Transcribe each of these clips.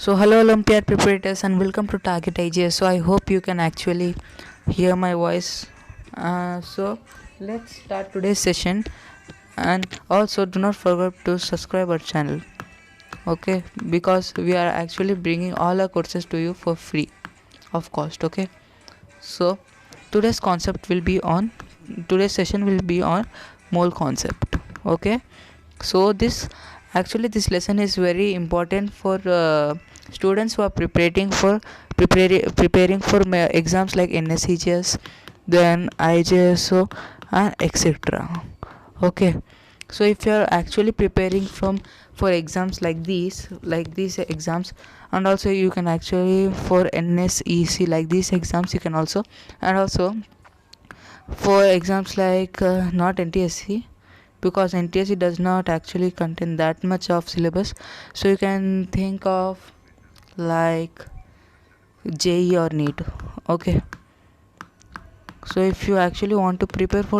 So hello Olympiad preparators and welcome to Target IGS. So I hope you can actually hear my voice. So let's start today's session, and also do not forget to subscribe our channel. Okay, because we are actually bringing all our courses to you for free of cost. Okay, so today's concept will be on today's session will be on mole concept. Okay, so this lesson is very important for students who are preparing for exams like NSEGS, then IJSO, and etc. Okay, so if you are actually preparing for exams like these exams, and also you can actually for NSEC like these exams you can also, and also for exams like not NTSC, because NTSC does not actually contain that much of syllabus, so you can think of like JE or NEET. Okay, so if you actually want to prepare for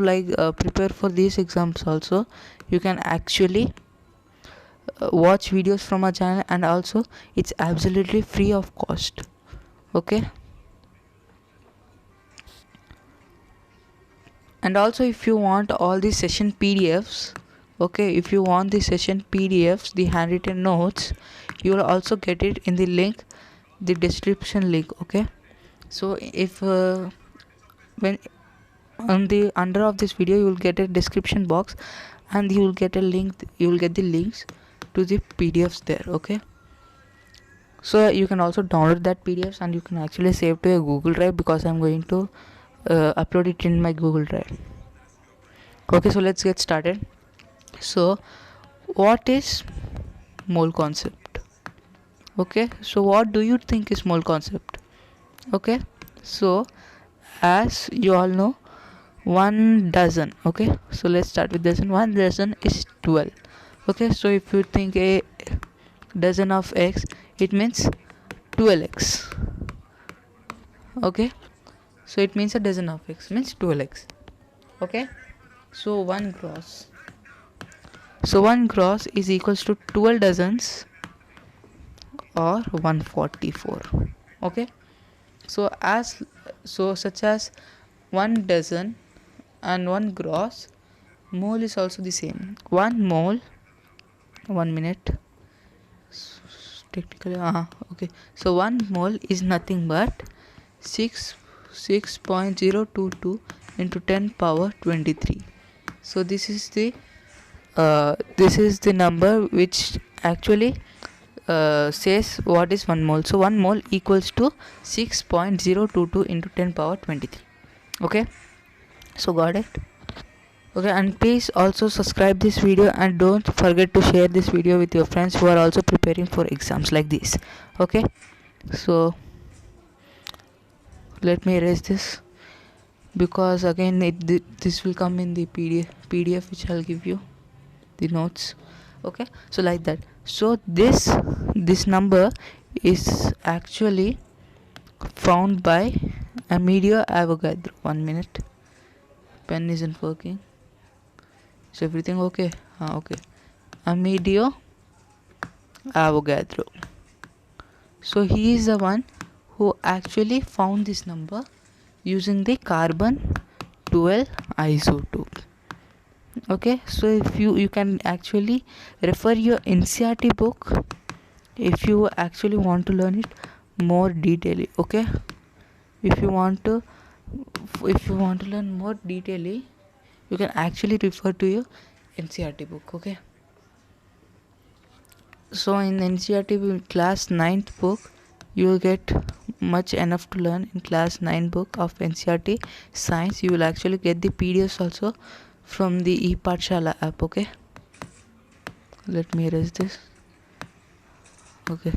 these exams also, you can actually watch videos from our channel, and also it's absolutely free of cost. Okay, and also if you want all the session PDFs, okay, if you want the session PDFs, the handwritten notes, you will also get it in the link, the description link. Okay, so if when on the under of this video you will get a description box, and you will get the links to the PDFs there. Okay, so you can also download that PDFs, and you can actually save to a Google Drive, because I'm going to upload it in my Google Drive. Okay, so let's get started. So what is mole concept? Okay, so what do you think is mole concept? Okay, so as you all know, 1 dozen. Okay, so let's start with dozen. 1 dozen is 12. Okay, so if you think a dozen of x, it means 12x. Okay, so it means a dozen of x means 12x. Okay, so one gross is equals to 12 dozens or 144. Okay, so such as 1 dozen and 1 gross, mole is also the same. 1 mole, 1 minute, technically okay, so 1 mole is nothing but 6.022 into 10 power 23. So this is the number which actually says what is 1 mole. So 1 mole equals to 6.022 into 10 power 23. Okay, so got it? Okay, and please also subscribe this video, and don't forget to share this video with your friends who are also preparing for exams like this. Okay, so let me erase this, because again this will come in the PDF which I'll give you the notes. Okay, so like that. So this number is actually found by Amedeo Avogadro. 1 minute, pen isn't working. Is everything okay? Okay, Amedeo Avogadro. So he is the one who actually found this number using the carbon 12 isotope. Okay, so if you can actually refer your NCERT book if you actually want to learn it more detailedly. Okay, if you want to learn more detailedly, you can actually refer to your NCERT book. Okay, so in NCERT class 9th book, you will get much enough to learn. In class 9 book of NCERT science, you will actually get the PDFs also from the ePathshala app. Okay, let me erase this. Okay,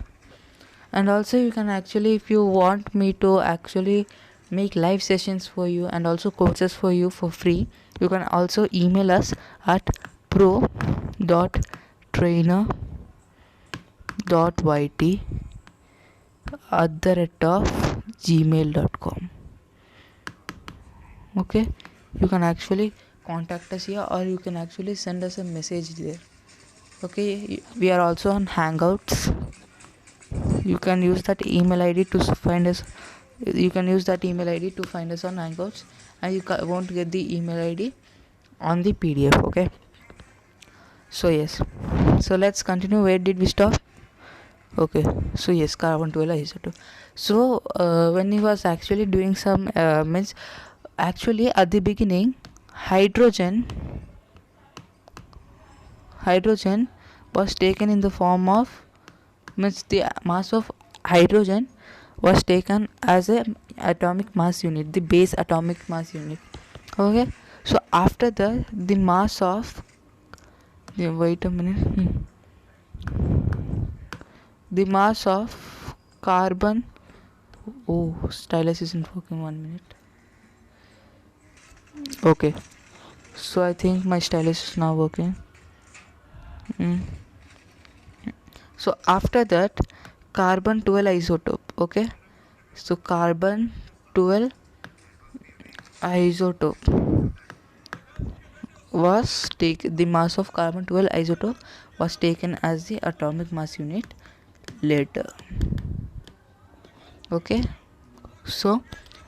and also you can actually, if you want me to actually make live sessions for you and also courses for you for free, you can also email us at pro.trainer.yt@gmail.com. Okay, you can actually contact us here, or you can actually send us a message there. Okay, we are also on Hangouts. you can use that email ID to find us. You can use that email ID to find us on Hangouts, and you won't get the email ID on the PDF. Okay, so yes, so let's continue. Where did we stop? Okay, so yes, carbon 12 isotope. So when he was actually doing some means actually at the beginning hydrogen was taken in the form of, means the mass of hydrogen was taken as a atomic mass unit, the base atomic mass unit. Okay, so after that the mass of wait a minute, the mass of carbon, oh, stylus isn't working, 1 minute. Okay, so I think my stylus is now working. So after that carbon 12 isotope. Okay, so carbon 12 isotope was the mass of carbon 12 isotope was taken as the atomic mass unit later. Okay, so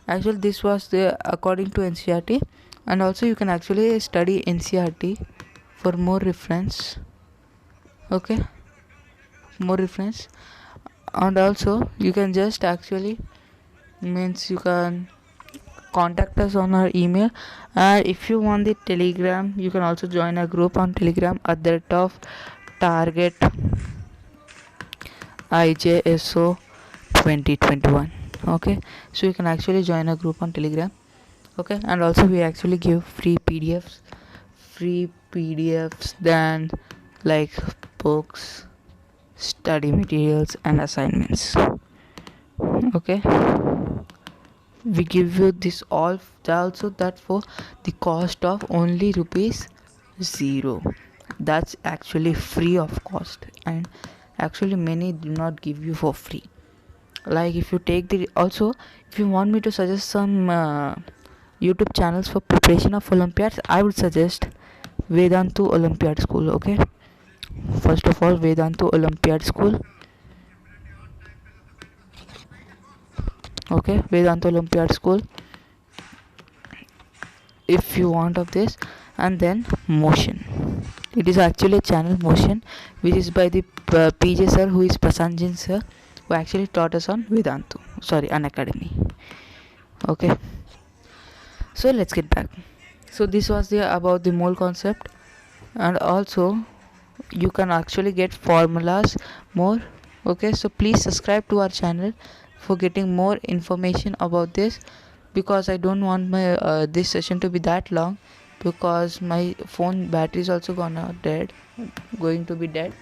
actually this was the according to NCERT, and also you can actually study NCERT for more reference. Okay, more reference, and also you can just actually means you can contact us on our email, and if you want the Telegram, you can also join a group on Telegram at the rate of target IJSO 2021. Okay, so you can actually join a group on Telegram. Okay, and also we actually give free PDFs than like books, study materials and assignments. Okay, we give you this all also that for the cost of only rupees 0. That's actually free of cost, and actually many do not give you for free. Like if you take the, also if you want me to suggest some YouTube channels for preparation of Olympiads, I would suggest Vedantu Olympiad School. Okay, first of all Vedantu Olympiad School. Okay, Vedantu Olympiad School if you want of this. And then Motion, it is actually a channel Motion, which is by the PJ sir, who is Prasanjan sir, who actually taught us on Vedantu, sorry, Unacademy. Okay, so let's get back. So this was the about the mole concept, and also you can actually get formulas more. Okay, so please subscribe to our channel for getting more information about this, because I don't want my this session to be that long, because my phone battery is also going to be dead,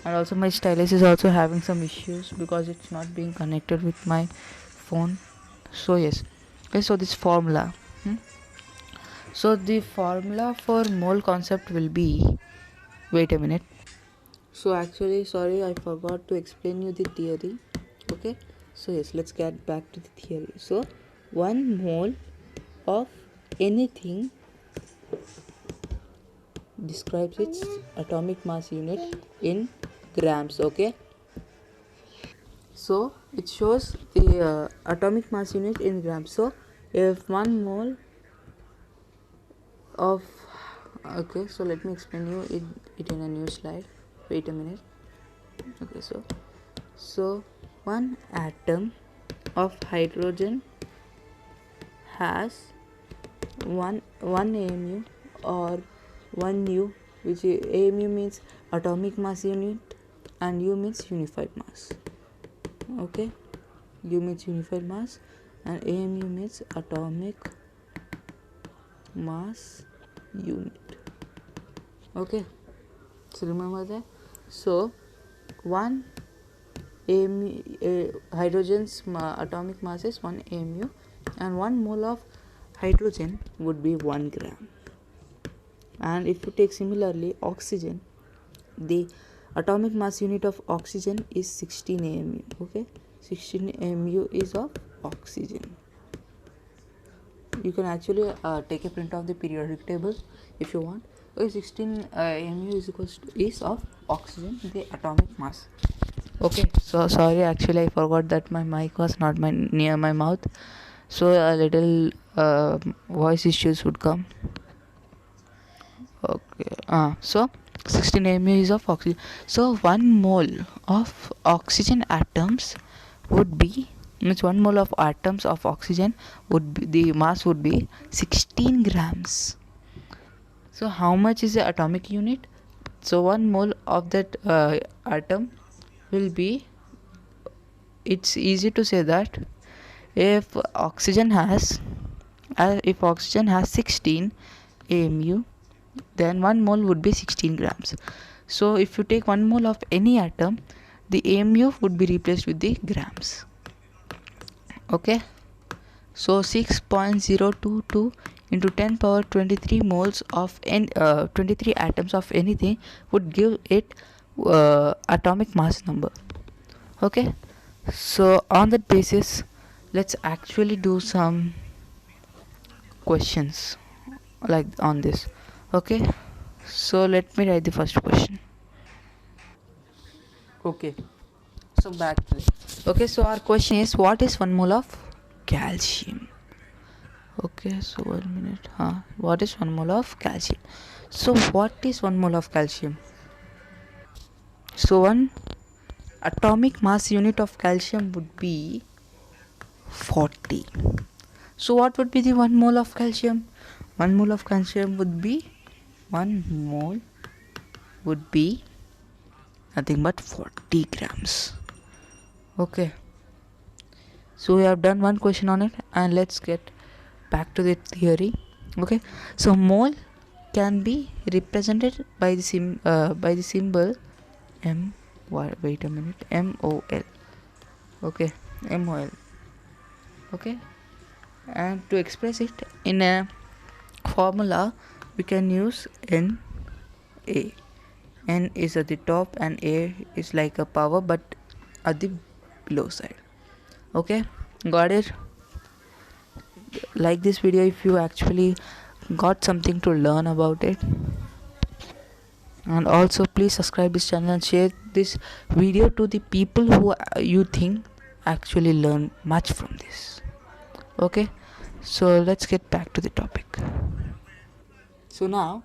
and also my stylus is also having some issues because it's not being connected with my phone. So yes, okay, so this formula, so the formula for mole concept will be, wait a minute, so actually sorry, I forgot to explain you the theory. Okay, so yes, let's get back to the theory. So 1 mole of anything describes its atomic mass unit in grams. Okay, so it shows the atomic mass unit in grams. So if 1 mole of, okay, so let me explain you it in a new slide. Wait a minute. Okay, so 1 atom of hydrogen has 1 AMU or 1 U, which AMU means atomic mass unit and U means unified mass. Okay, U means unified mass and AMU means atomic mass unit. Okay, so remember that. So 1 AMU, hydrogen's atomic mass is 1 AMU, and 1 mole of hydrogen would be 1 gram. And if you take similarly oxygen, the atomic mass unit of oxygen is 16 AMU. Okay, 16 AMU is of oxygen. You can actually take a print of the periodic table if you want. Okay, 16 AMU is of oxygen, the atomic mass. Okay, so sorry, actually I forgot that my mic was not near my mouth, so a little voice issues would come. Okay, so 16 mU of oxygen. So 1 mole of oxygen atoms would be, means 1 mole of atoms of oxygen would be, the mass would be 16 grams. So how much is the atomic unit? So 1 mole of that atom will be, it's easy to say that if oxygen has 16 AMU, then 1 mole would be 16 grams. So if you take 1 mole of any atom, the AMU would be replaced with the grams. Okay, so 6.022 into 10 power 23 moles of 23 atoms of anything would give it atomic mass number. Okay, so on that basis, let's actually do some questions like on this. Okay, so let me write the first question. Okay, so back to it. Okay, so our question is, what is 1 mole of calcium? Okay, so 1 minute. What is 1 mole of calcium? So what is 1 mole of calcium? So one atomic mass unit of calcium would be 40. So what would be the 1 mole of calcium? 1 mole of calcium would be, 1 mole would be nothing but 40 grams. Okay, so we have done one question on it, and let's get back to the theory. Okay, so mole can be represented by the symbol M. Wait a minute, MOL. Okay, MOL. Okay, and to express it in a formula, we can use Na. N is at the top and A is like a power but at the below side. Okay, got it? Like this video if you actually got something to learn about it, and also please subscribe this channel and share this video to the people who you think actually learn much from this. Okay, so let's get back to the topic. So now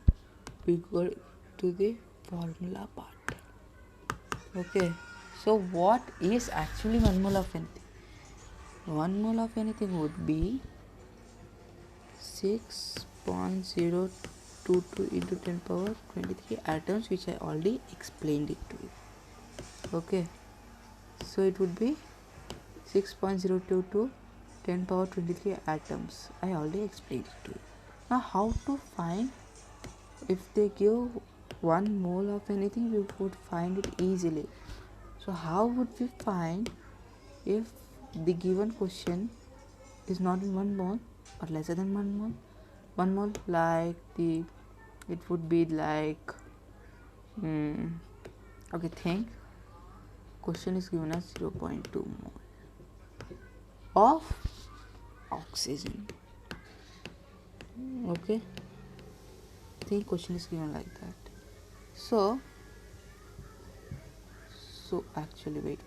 we go to the formula part. Okay, so what is actually 1 mole of anything? 1 mole of anything would be 6.022 into 10 power 23 atoms, which I already explained it to you. Okay, so it would be 6.022 10 power 23 atoms. I already explained it to you. Now how to find, if they give 1 mole of anything, we would find it easily. So how would we find if the given question is not in 1 mole or lesser than 1 mole? 1 mole, like it would be like okay, think question is given as 0.2 mole of oxygen. Okay, think question is given like that. So actually wait.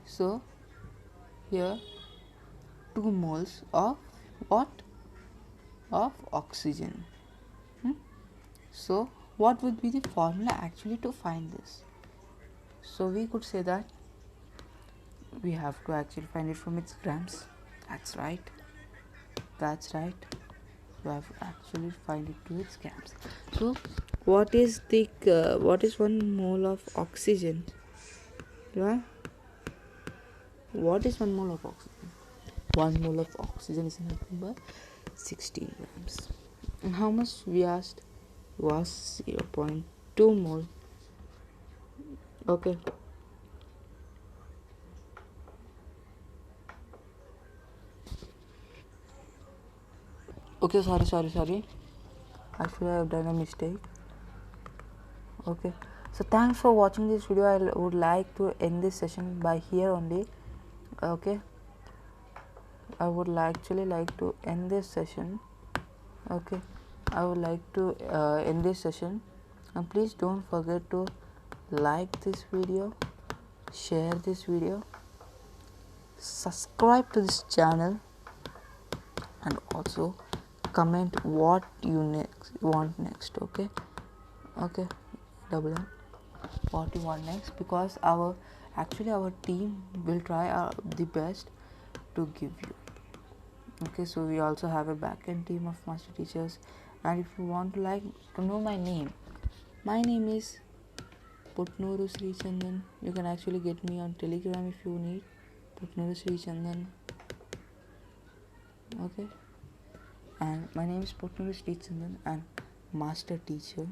So here 2 moles of what? Of oxygen. So what would be the formula actually to find this? So we could say that we have to actually find it from its grams. That's right. You have to actually find it to its grams. So what is 1 mole of oxygen? Yeah, what is 1 mole of oxygen? 1 mole of oxygen is nothing but 16 grams. And how much we asked was 0.2 mole. Okay, sorry, actually I have done a mistake. Okay, so thanks for watching this video. I would like to end this session by here only. Okay, I would actually like to end this session. Okay, I would like to end this session, and please don't forget to like this video, share this video, subscribe to this channel, and also comment what you want next. Okay, double M, what you want next, because our team will try the best to give you. Okay, so we also have a backend team of master teachers, and if you want to know my name is Putnuru Sri Chandan. You can actually get me on Telegram if you need. Putnuru Sri Chandan. Okay, and my name is Putnuru Sri Chandan, and master teacher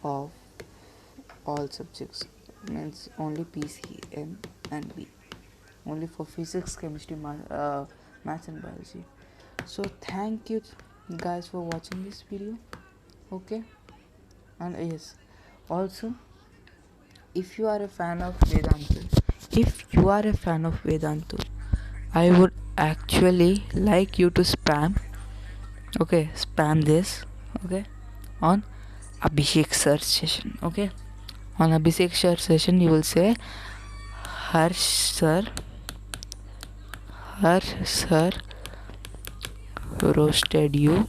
of all subjects, means only PCM and B, only for physics, chemistry, maths and biology. So thank you guys for watching this video. Okay, and yes, also if you are a fan of Vedantu, I would actually like you to spam this, okay, on Abhishek search session. Okay, on Abhishek search session you will say Harsh sir roasted you.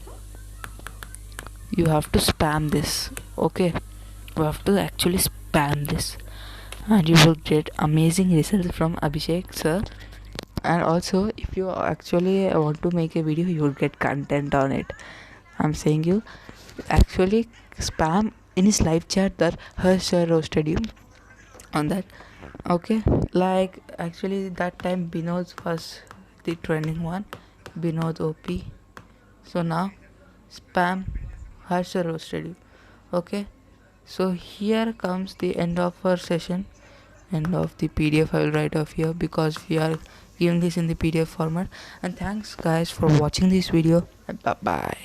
You have to spam this. Okay, you have to actually spam this, and you will get amazing results from Abhishek sir. And also, if you actually want to make a video, you will get content on it. I'm saying you actually spam in his live chat that Harsh sir roasted you on that. Okay, like actually that time Binod was the trending one, Binod OP. So now spam Harsh sir roasted you. Okay, so here comes the end of our session, end of the PDF. I will write off here because we are giving this in the PDF format. And thanks guys for watching this video, and bye bye.